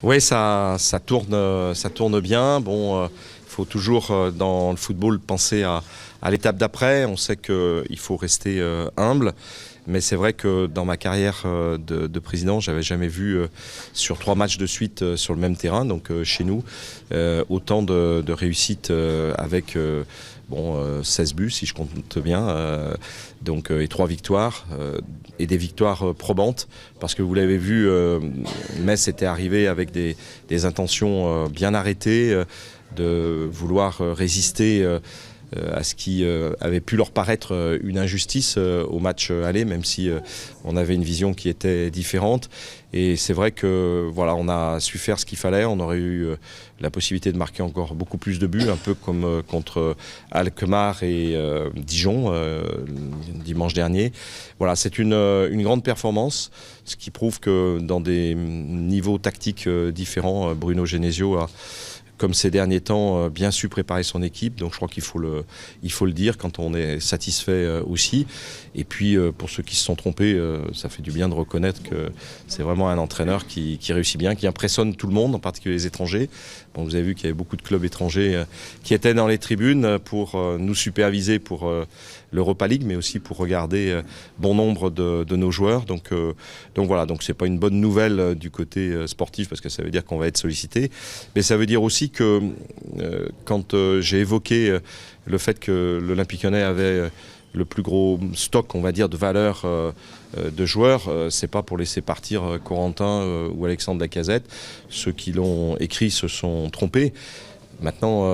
Oui, ça tourne bien. Bon, il faut toujours dans le football penser à l'étape d'après. On sait qu'il faut rester humble. Mais c'est vrai que dans ma carrière de président, j'avais jamais vu sur 3 matchs de suite sur le même terrain, donc chez nous, autant de réussite avec 16 buts si je compte bien, et 3 victoires et des victoires probantes parce que vous l'avez vu, Metz était arrivé avec des intentions bien arrêtées de vouloir résister à ce qui avait pu leur paraître une injustice au match aller, même si on avait une vision qui était différente. Et c'est vrai que voilà, on a su faire ce qu'il fallait. On aurait eu la possibilité de marquer encore beaucoup plus de buts, un peu comme contre Alkmaar et Dijon dimanche dernier. Voilà, c'est une grande performance, ce qui prouve que dans des niveaux tactiques différents, Bruno Genesio a, comme ces derniers temps, bien su préparer son équipe. Donc je crois qu'il faut le dire quand on est satisfait aussi. Et puis pour ceux qui se sont trompés, ça fait du bien de reconnaître que c'est vraiment un entraîneur qui réussit bien, qui impressionne tout le monde, en particulier les étrangers. Bon, vous avez vu qu'il y avait beaucoup de clubs étrangers qui étaient dans les tribunes pour nous superviser pour l'Europa League, mais aussi pour regarder bon nombre de nos joueurs. Donc voilà, donc c'est pas une bonne nouvelle du côté sportif parce que ça veut dire qu'on va être sollicité, mais ça veut dire aussi que quand j'ai évoqué le fait que l'Olympique Lyonnais avait le plus gros stock, on va dire, de valeur de joueurs, c'est pas pour laisser partir Corentin ou Alexandre Lacazette. Ceux qui l'ont écrit se sont trompés. Maintenant,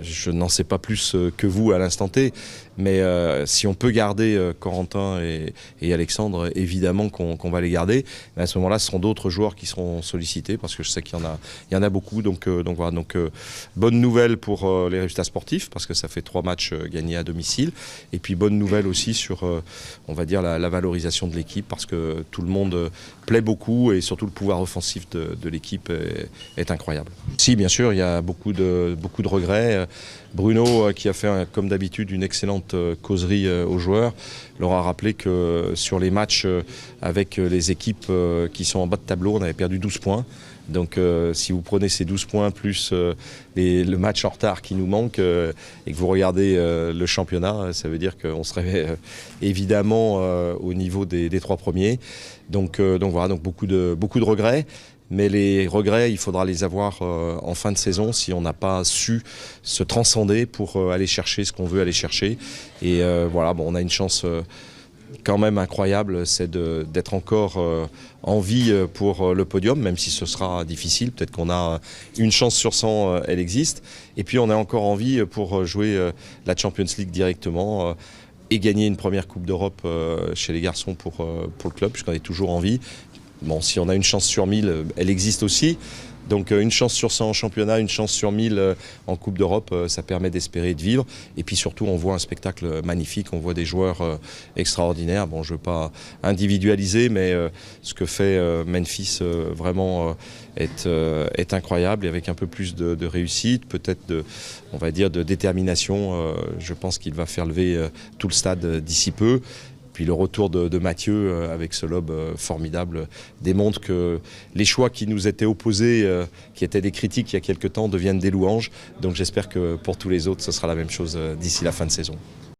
je n'en sais pas plus que vous à l'instant T, mais si on peut garder Corentin et Alexandre, évidemment qu'on va les garder. Mais à ce moment-là, ce seront d'autres joueurs qui seront sollicités parce que je sais qu'il y en a beaucoup. Donc voilà. Donc bonne nouvelle pour les résultats sportifs parce que ça fait 3 matchs gagnés à domicile. Et puis bonne nouvelle aussi sur, on va dire, la valorisation de l'équipe parce que tout le monde plaît beaucoup et surtout le pouvoir offensif de l'équipe est incroyable. Si, bien sûr, il y a beaucoup de regrets. Bruno, qui a fait, comme d'habitude, une excellente causerie aux joueurs, leur a rappelé que sur les matchs avec les équipes qui sont en bas de tableau, on avait perdu 12 points. Donc si vous prenez ces 12 points plus le match en retard qui nous manque et que vous regardez le championnat, ça veut dire qu'on serait évidemment au niveau des 3 premiers. Donc voilà, donc beaucoup de regrets. Mais les regrets, il faudra les avoir en fin de saison si on n'a pas su se transcender pour aller chercher ce qu'on veut aller chercher. Et voilà, bon, on a une chance quand même incroyable, c'est d'être encore en vie pour le podium, même si ce sera difficile. Peut-être qu'on a une chance sur 100, elle existe. Et puis on est encore en vie pour jouer la Champions League directement. Et gagner une première Coupe d'Europe chez les garçons pour le club, puisqu'on est toujours en vie. Bon, si on a une chance sur 1000, elle existe aussi. Donc une chance sur 100 en championnat, une chance sur 1000 en Coupe d'Europe, ça permet d'espérer de vivre. Et puis surtout, on voit un spectacle magnifique, on voit des joueurs extraordinaires. Bon, je ne veux pas individualiser, mais ce que fait Memphis vraiment est incroyable. Et avec un peu plus de réussite, peut-être on va dire de détermination, je pense qu'il va faire lever tout le stade d'ici peu. Puis le retour de Mathieu avec ce lob formidable démontre que les choix qui nous étaient opposés, qui étaient des critiques il y a quelques temps, deviennent des louanges. Donc j'espère que pour tous les autres, ce sera la même chose d'ici la fin de saison.